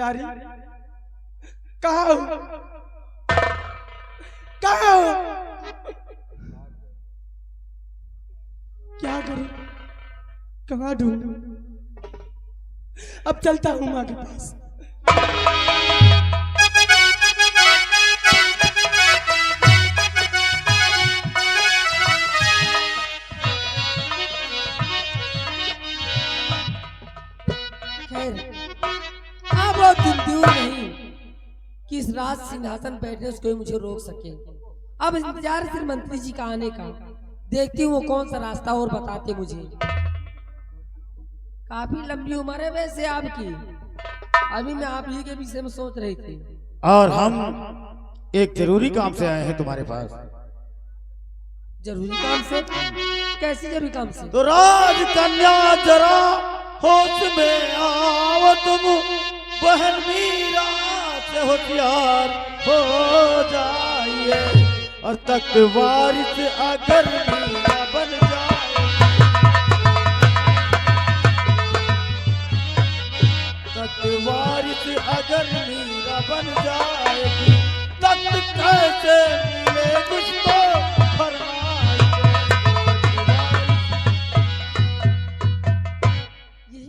प्यारी कहाँ हो? कहाँ हो? क्या करूं? कहाँ ढूंढूं? अब चलता हूं माँ के पास। अब वो दिन दूर नहीं कि इस राज सिंहासन बैठने से कोई मुझे रोक सके। अब इंतजार सिर्फ मंत्री जी का आने का। देखती हूँ वो कौन सा रास्ता और बताते मुझे। काफी लंबी उम्र है वैसे आपकी। अभी मैं आप ही के विषय में सोच रही थी। और हम एक जरूरी काम से आए हैं तुम्हारे पास। जरूरी काम से? कैसी जरूरी काम से? तो राजकन्या जरा होश में आओ तुम, बहन मीरा से होशियार हो जाइए, और तख्त वारिस अगर मीरा बन जाए, तख्त वारिस अगर मीरा बन जाएगी, तख्त कैसे मिले तुझको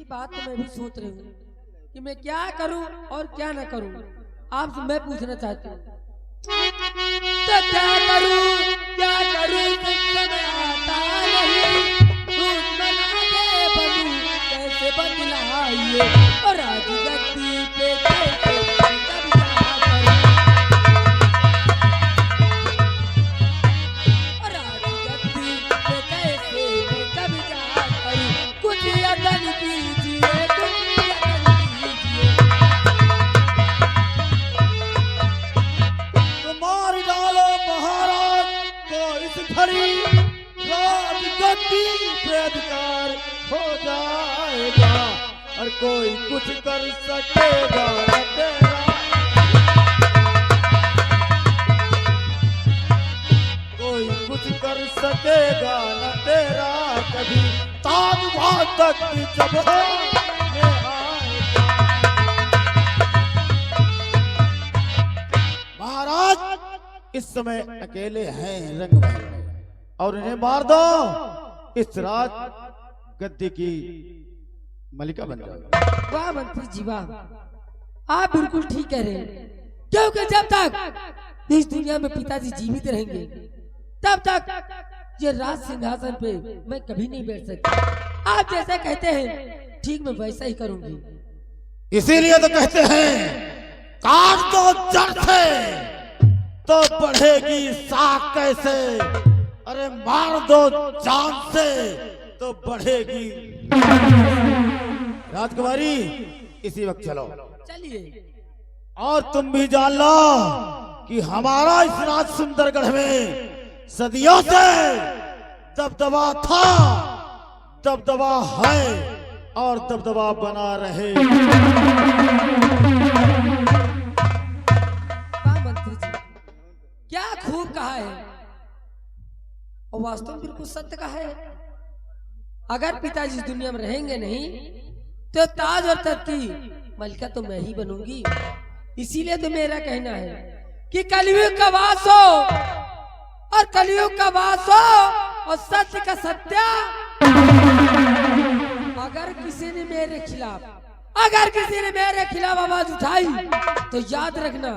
बात तो मैं भी सोच रही हूँ कि मैं क्या करूं और क्या ना करूं। आपसे मैं पूछना चाहती हूँ तो क्या करूं समझ आता नहीं। खुद बना के बनूं कैसे बदलाइए, और राजगद्दी पे कैसे अधिकार हो जाएगा, और कोई कुछ कर सकेगा न तेरा, कोई कुछ कर सकेगा न तेरा कभी, ताज तक जब हो महाराज इस समय अकेले हैं रंग महल में, और इन्हें मार दो, इस रात गद्दी की मलिका बन जाओ। वाह मंत्री जी वाह, आप बिल्कुल ठीक कह रहे हैं। क्योंकि जब तक इस दुनिया में पिताजी जीवित रहेंगे तब तक ये राज सिंहासन पे मैं कभी नहीं बैठ सकती। आप जैसा कहते हैं ठीक मैं वैसा ही करूंगी। इसीलिए तो कहते हैं काट दो जड़ से तो बढ़ेगी साख कैसे, अरे मार दो जान से तो बढ़ेगी। राजकुमारी इसी वक्त चलो। चलिए। और तुम भी जान लो कि हमारा इस राज सुंदरगढ़ में सदियों से दबदबा था, दबदबा है और दबदबा बना रहे। मंत्री जी क्या खूब कहा है, और वास्तव में बिल्कुल सत्य का है। अगर पिताजी इस दुनिया में रहेंगे नहीं तो ताज और तख्त की मलिका तो मैं ही बनूंगी। इसीलिए तो मेरा कहना है कि कलयुग का वास हो, और कलयुग का वास हो और सत्य का सत्य। अगर किसी ने मेरे खिलाफ आवाज उठाई तो याद रखना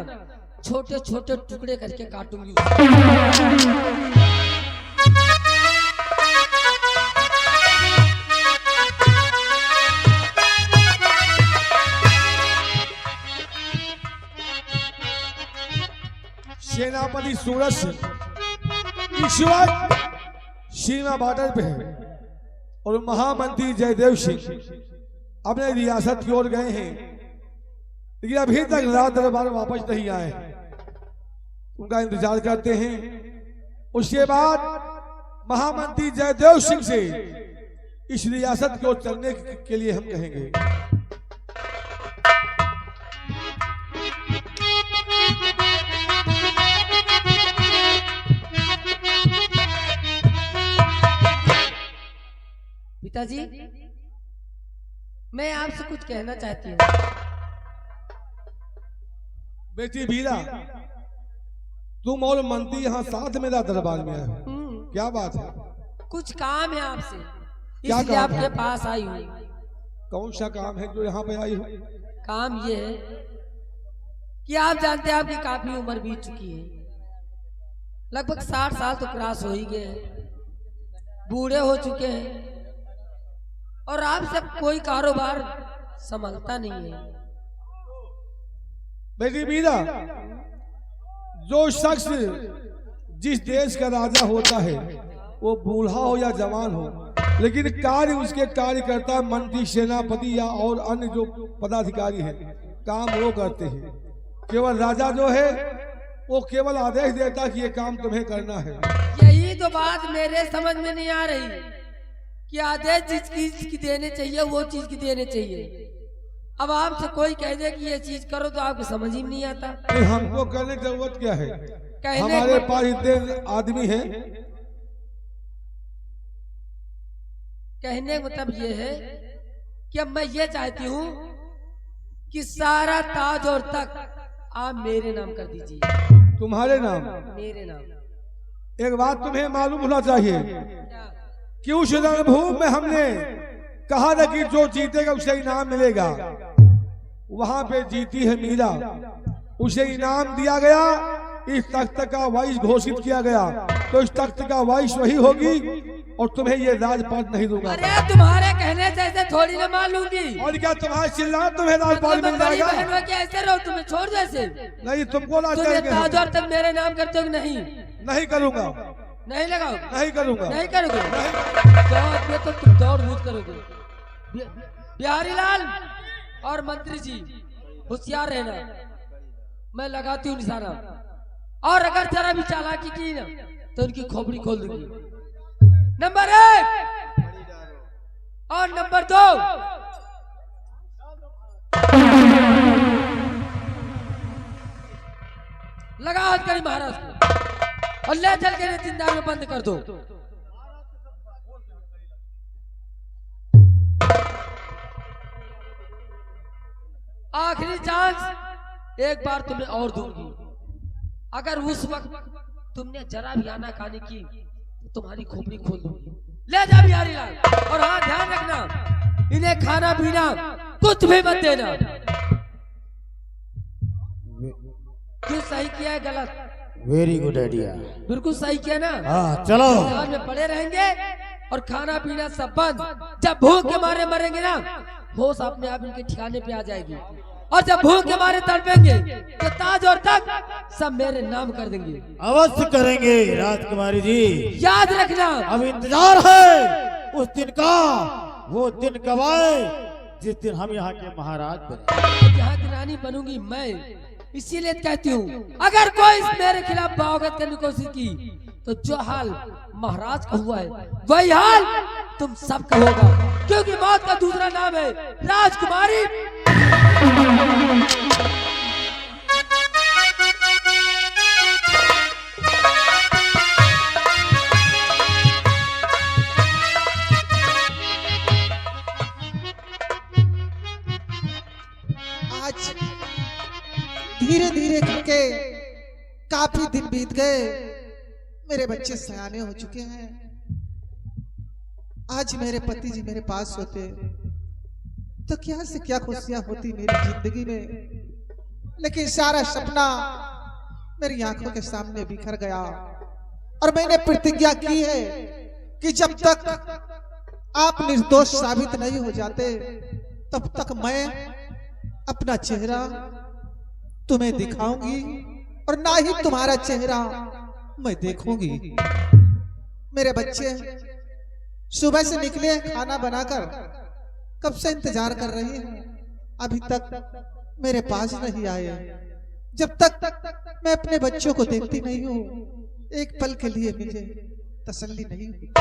छोटे छोटे टुकड़े करके काटूंगी। सेनापति सूरज सिंह इस वक्त सीमा बॉर्डर पे है, और महामंत्री जयदेव सिंह अपने रियासत की ओर गए हैं, लेकिन अभी तक राज दरबार वापस नहीं आए। उनका इंतजार करते हैं। उसके बाद महामंत्री जयदेव सिंह से इस रियासत को चलने के लिए हम कहेंगे। पिताजी मैं आपसे कुछ कहना चाहती हूँ। बेटी बीरा, तुम और मंत्री यहाँ साथ मेरा दरबार में आए हो, क्या बात है? कुछ काम है आपसे, क्या इसलिए काम आपके है? पास आई हूँ। कौन सा काम है जो यहाँ पे आई हो? काम ये है कि आप जानते हैं आपकी काफी उम्र बीत चुकी है, लगभग 60 साल तो क्रॉस हो ही गए हैं, बूढ़े हो चुके हैं और आप सब कोई कारोबार संभलता नहीं है। बेटी बीरा, जो शख्स जिस देश का राजा होता है वो बूढ़ा हो या जवान हो, लेकिन कार्य उसके कार्यकर्ता मंत्री सेनापति या और अन्य जो पदाधिकारी हैं काम वो करते हैं। केवल राजा जो है वो केवल आदेश देता कि ये काम तुम्हें करना है। यही तो बात मेरे समझ में नहीं आ रही कि आदेश जिस चीज की देने चाहिए वो चीज की देने चाहिए। अब आपसे कोई कह दे कि ये चीज करो तो आपको समझ ही नहीं आता। नहीं, हमको करने की जरूरत क्या है? कहने हमारे को- पास इतने आदमी हैं। कहने का मतलब ये है कि अब मैं ये चाहती हूँ कि सारा ताज और तक आप मेरे नाम कर दीजिए। तुम्हारे नाम? मेरे नाम। एक बात तुम्हें मालूम होना चाहिए क्या? कि उस रणभूमि में हमने कहा था कि जो जीतेगा उसे इनाम मिलेगा। वहां पे जीती है मीरा, उसे इनाम दिया गया, इस तख्त का वाइस घोषित किया गया, तो इस तख्त का वाइस वही होगी और तुम्हें ये राजपाट नहीं दूंगा। अरे तुम्हारे कहने से ऐसे थोड़ी ना मान लूंगी। और क्या तुम्हारे चिल्ला तुम्हें राजपाट मिल बड़ी जाएगा? बहन हो के ऐसे रहो, तुम्हें छोड़ जैसे नहीं, तुमको तुम लाचार ये ताज और तक मेरे नाम करते हो कि नहीं? नहीं करूंगा, नहीं लगाओ, नहीं करूंगा। नहीं करोगे तो तुम दौड़ धूप करोगे। बिहारी लाल और मंत्री जी होशियार रहना, मैं लगाती हूँ निशाना, और अगर जरा भी चालाकी की ना तो उनकी खोपड़ी खोल दूंगी। नंबर 1 और नंबर 2 लगा हाथ करी महाराज को और ले चल के जिंदा में बंद कर दो। आखिरी चांस एक बार तुम्हें और दूंगी, अगर उस वक्त तुमने जरा भी आनाकानी की तो तुम्हारी खोपड़ी खोल दूंगी। ले जा बिहारी लाल, और हाँ ध्यान रखना इन्हें खाना पीना कुछ भी मत देना। क्यों सही किया है गलत? Very good idea. बिल्कुल सही किया ना। हाँ चलो। घर में पड़े रहेंगे और खाना पीना सब बंद। जब भूख के मारे मरेंगे ना, होश अपने आप इनके ठिकाने पे आ जाएगी, और जब भूख के मारे तड़पेंगे तो ताज और तक सब मेरे नाम कर देंगे। अवश्य करेंगे राजकुमारी जी। याद रखना। अब इंतजार है उस दिन का, वो दिन कब आए जिस दिन हम यहाँ के महाराज बने। यहाँ की रानी बनूंगी मैं, इसीलिए कहती हूँ अगर कोई मेरे खिलाफ बगावत करने की कोशिश की तो जो हाल महाराज का हुआ है वही हाल तुम सबका होगा, क्योंकि मौत का दूसरा नाम है राजकुमारी। आज धीरे धीरे करके काफी दिन बीत गए, मेरे बच्चे सयाने हो चुके हैं। आज मेरे पति जी मेरे पास होते तो क्या से क्या खुशियां होती मेरी जिंदगी में, लेकिन सारा सपना मेरी आंखों के सामने बिखर गया। और मैंने प्रतिज्ञा की है कि जब तक आप निर्दोष साबित नहीं हो जाते तब तक मैं अपना चेहरा तुम्हें दिखाऊंगी और ना ही तुम्हारा चेहरा मैं देखूंगी। मेरे बच्चे सुबह से निकले हैं खाना बनाकर, कब से इंतजार कर रहे हैं, अभी तक मेरे पास नहीं आए। जब तक मैं अपने बच्चों को देखती नहीं हूँ एक पल के लिए मुझे तसल्ली नहीं हुई।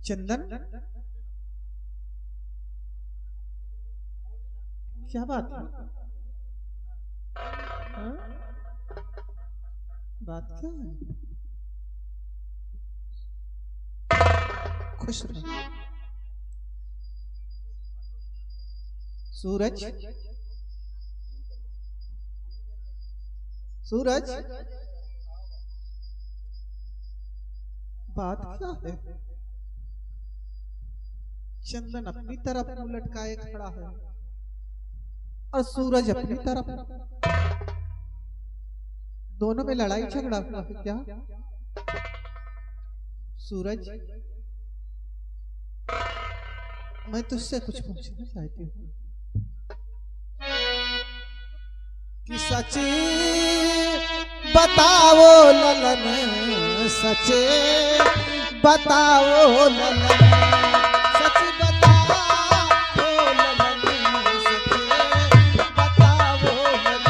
चंदन, क्या बात है? हाँ? बात क्या है? खुश रहो। सूरज, सूरज, बात क्या है? चंदन अपनी तरफ मुंह लटकाए खड़ा है और सूरज अपनी तरफ। दोनों में लड़ाई झगड़ा हुआ है क्या? सूरज, मैं तुझसे कुछ पूछना चाहती हूँ कि सच बताओ ललन, सच बताओ ललन, सच बताओ ललन, सच बताओ ललन।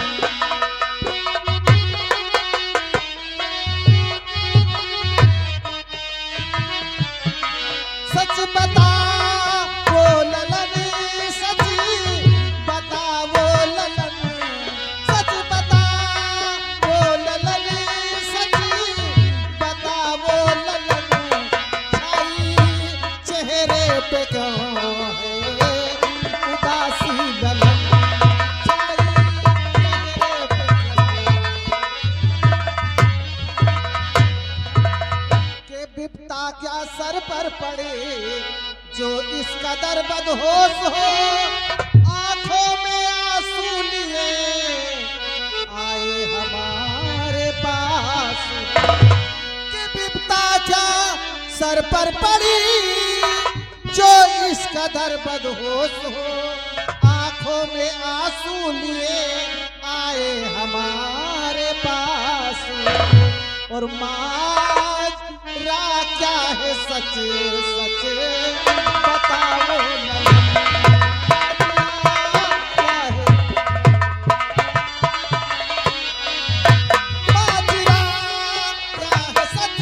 सच बताओ ललन, सच बताओ ललन, सच बताओ ललन, सच बताओ ललन। छाई चेहरे पे क्यों है उदासी ललन, छाई चेहरे पे के विपता क्या सर पर पड़े जो इस कदर बदहोश हो, आंखों में आंसू लिए आए हमारे पास। कि विपता क्या सर पर पड़ी जो इस कदर बदहोश हो, आंखों में आंसू लिए आए हमारे पास। और माजरा क्या है सच सच बताओ ललन, माजरा क्या है सच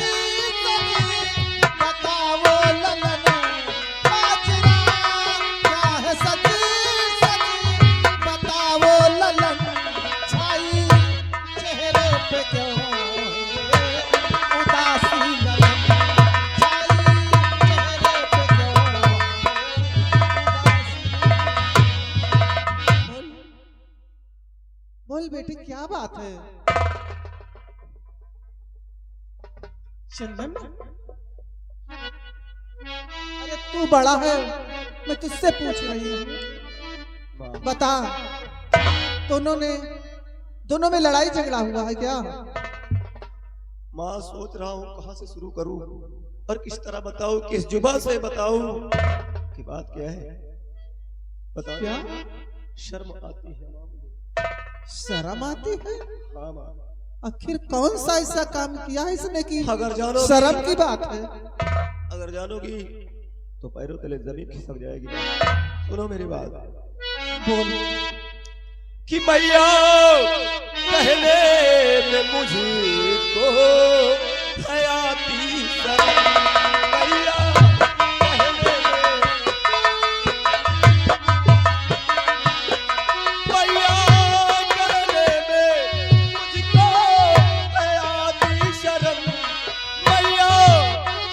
सच बताओ ललन, माजरा क्या है सच सच बताओ ललन। छाई चेहरे पे क्यों उदासी ललन, छाई चेहरे पे क्यों उदासी। बोल बेटी क्या बात है? चंदन, अरे तू बड़ा है, मैं तुझसे पूछ रही हूँ, बता दोनों में लड़ाई झगड़ा हुआ है क्या? माँ सोच रहा हूँ कहाँ से शुरू करूँ और किस तरह बताऊँ, किस जुबान से बताऊँ कि बात क्या है। बता क्या शर्म आती है माँ मुझे। शर्म आती है? हाँ माँ, आखिर कौन सा ऐसा काम किया है इसने कि अगर जानो शर्म की बात है? अगर जानोगी तो पैरों तले जमीन खिसक जाएगी। सुनो मेरी बात। बोल। कि मैया कहने में मुझको है आती शर्म, मैया कहने में, मैया कहने में मुझको है आती शर्म, मैया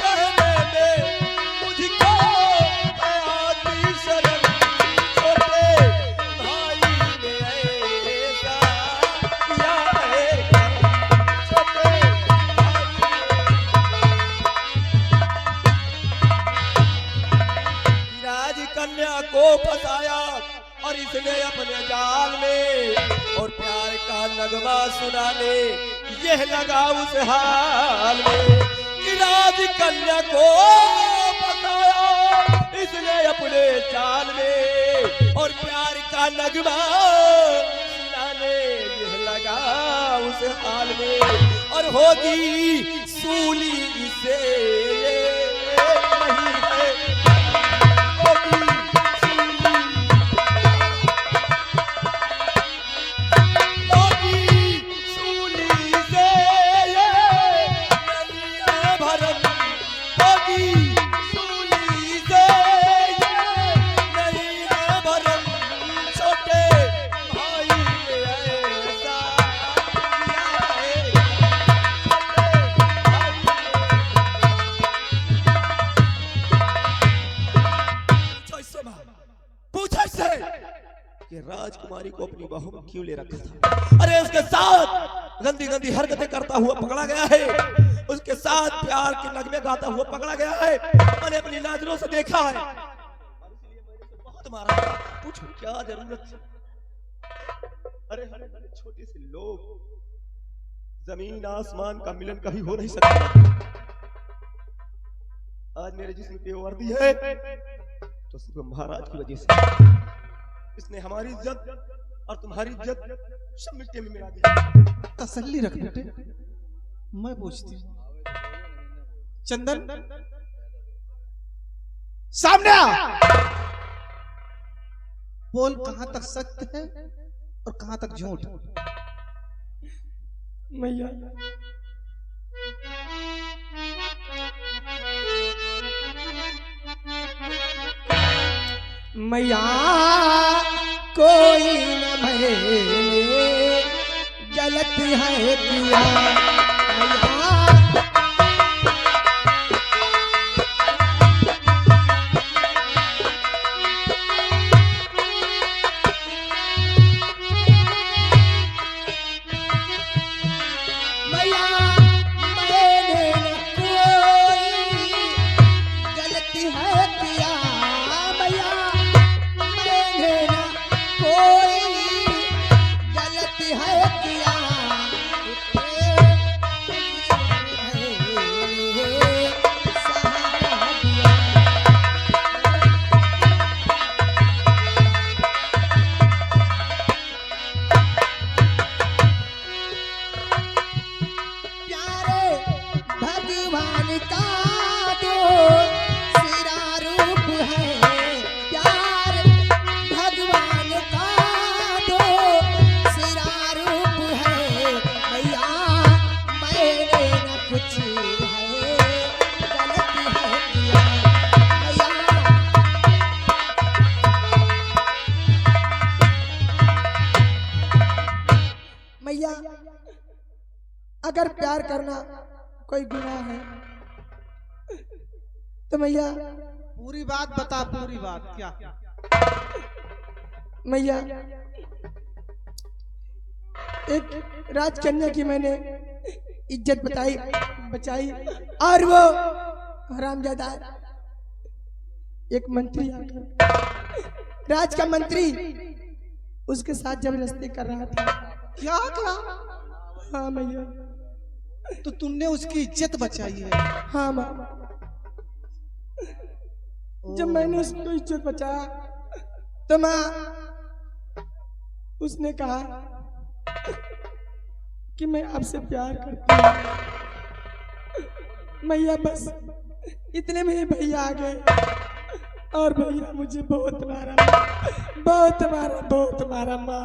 कहने में मुझको है आती शर्म। छोटे भाई ने ऐसा किया है कर्म, छोटे राज कन्या को फंसाया और इसने अपने जाल में, और प्यार का नगमा सुनाने यह लगा उस हाल में। कि राज कन्या को फंसाया इसने अपने जाल में, और प्यार का नगमा सुनाने यह लगा उस हाल में। और होगी सूली इसे नहीं है, होगी सूली, होगी सूली से ये नहीं है भरम, होगी सूली से ये नहीं है भरम। छोटे राजकुमारी को अपनी बहू में क्यों ले रखा था? अरे उसके साथ गंदी गंदी हरकतें करता हुआ पकड़ा गया है, उसके साथ प्यार के नगमे गाता हुआ पकड़ा गया है। मैंने अपनी नजरों से देखा है, इसलिए मैंने उसे बहुत मारा। पूछो क्या जरूरत थी? अरे हरे हरे छोटे से लोग, जमीन आसमान का मिलन कभी हो नहीं सकता। आज मेरे जिस्म पे वर्दी है तो सिर्फ महाराज की वजह से। इसने हमारी इज्जत और तुम्हारी इज्जत सब मिट्टी में मिला दिया। तसल्ली रख बेटे, मैं पूछती हूँ। चंदन सामने आ, बोल कहां तक सत्य है और कहां तक झूठ? मैया मैया कोई न भरे गलत है किया मैया। अगर प्यार करना कोई गुनाह है तो मैया पूरी बात बता, पूरी बात क्या? मैया एक राजकन्या की मैंने इज्जत बचाई और वो हरामजादा एक मंत्री आकर, राज का मंत्री उसके साथ जबरदस्ती कर रहा था। क्या क्या? हाँ मैया। तो तुमने उसकी इज्जत बचाई है? हाँ माँ। जब मैंने उसको इज्जत बचाया तो माँ उसने कहा कि मैं आपसे प्यार करती हूँ। मैया बस इतने में ही भैया आ गए और भैया मुझे बहुत मारा, बहुत मारा माँ।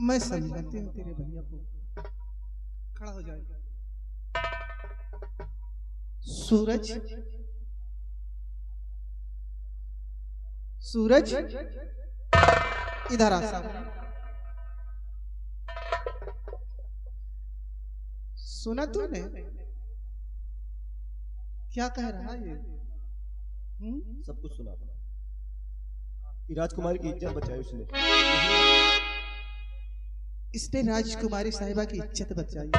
मैं समझाती हूँ तेरे भैया को। खड़ा हो जाए। सूरज, सूरज इधर आ। सुना तूने क्या कह रहा है ये? सब कुछ सुना। राजकुमारी की इज्जत बचाई उसने। इसने राजकुमारी साहिबा की इज्जत बचाई,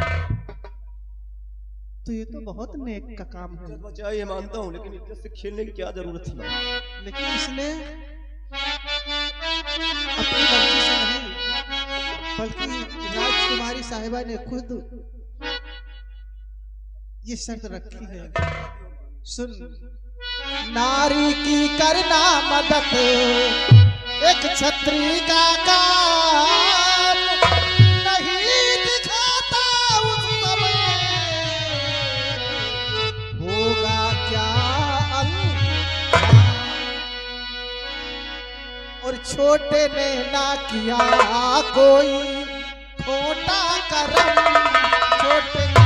तो ये तो बहुत नेक का काम है। इज्जत बचाई है मानता हूँ, लेकिन इज्जत से खेलने की क्या जरूरत थी? लेकिन इसने अपनी मर्जी से नहीं, बल्कि राजकुमारी साहिबा ने खुद ये शर्त रखी है। सुन, नारी की करना मदद एक छत्री का काम नहीं दिखाता उस समय होगा क्या अंजाम। और छोटे ने ना किया कोई खोटा कर्म, छोटे ने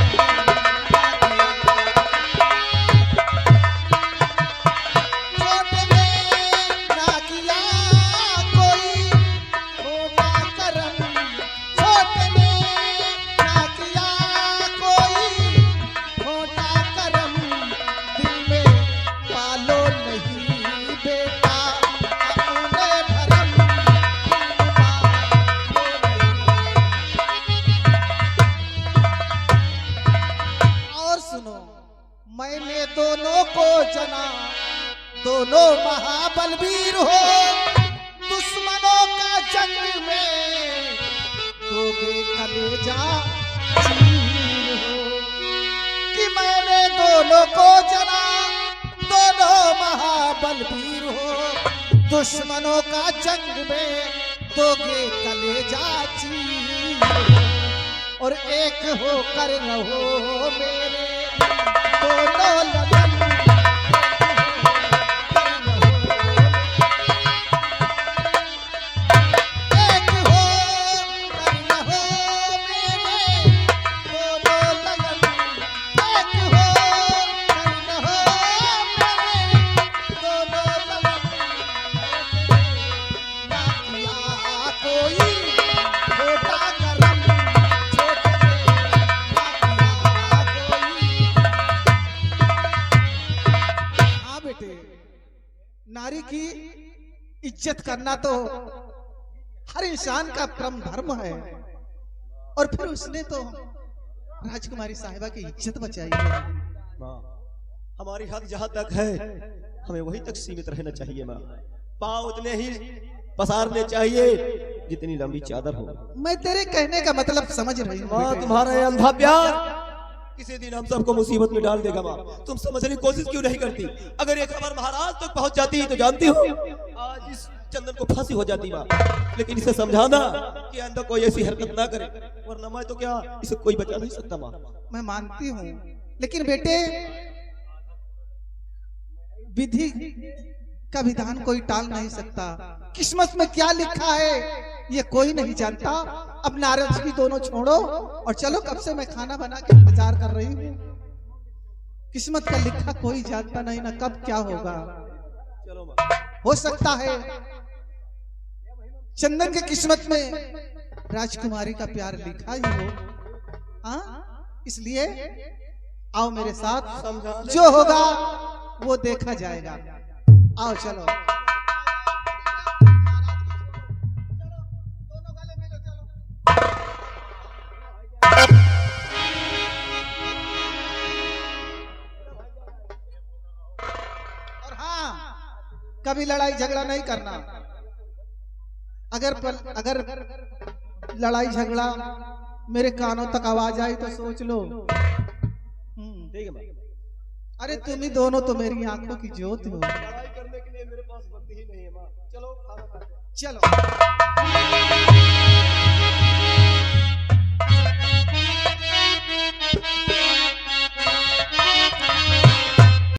दोनों महाबलवीर हो, दुश्मनों का जंग में दोगे कलेजा चीर हो। कि मैंने दोनों को जना, दोनों महाबलवीर हो, दुश्मनों का जंग में दोगे कलेजा चीर हो। और एक होकर रहो मेरे दोनों लगन, एक होकर रहो मेरे दोनों लगन, एक होकर रहो मेरे दोनों लगन। ना किया कोई छोटा करम, छोटे ना किया कोई। हाँ बेटे, नारी की इज्जत करना तो हर इंसान का परम धर्म है। और फिर उसने तो राजकुमारी साहिबा की इज्जत बचाई है। माँ, हमारी हद जहाँ तक है हमें वहीं तक सीमित रहना चाहिए माँ। पाँव उतने ही पसारने चाहिए जितनी लंबी चादर हो। मैं तेरे कहने का मतलब समझ रही हूँ माँ, बेटे। तुम्हारा ये अंधा प्यार किसी दिन हम सबको मुसीबत में डाल देगा माँ। तुम समझने की कोशिश क्यों नहीं करती? अगर ये खबर महाराज तक पहुंच जाती तो जानती हो आज इस चंदन को फांसी हो जाती माँ। लेकिन इसे समझाना कि अंदर कोई ऐसी हरकत ना करे, वरना मैं तो क्या इसे कोई बचा नहीं सकता माँ। मैं मानती हूँ, लेकिन बेटे विधि का विधान कोई टाल नहीं सकता। किस्मत में क्या लिखा है ये कोई नहीं जानता। अब नाराजगी दोनों छोड़ो और चलो, कब से मैं खाना बना के इंतजार कर रही हूँ। किस्मत का लिखा कोई जानता नहीं ना कब क्या होगा। चलो माँ। हो सकता है चंदन के किस्मत में राजकुमारी का प्यार लिखा ही हो। हाँ, इसलिए आओ मेरे साथ, समझा ले। जो होगा वो देखा जाएगा। आओ चलो। और हाँ, कभी लड़ाई झगड़ा नहीं करना। अगर लड़ाई झगड़ा मेरे कानों तक आवाज आई तो सोच लो। ठीक है माँ। अरे तुम ही दोनों तो मेरी आंखों की ज्योति हो। लड़ाई करने के लिए मेरे पास वक्त ही नहीं है माँ। चलो खाना खाते हैं। चलो।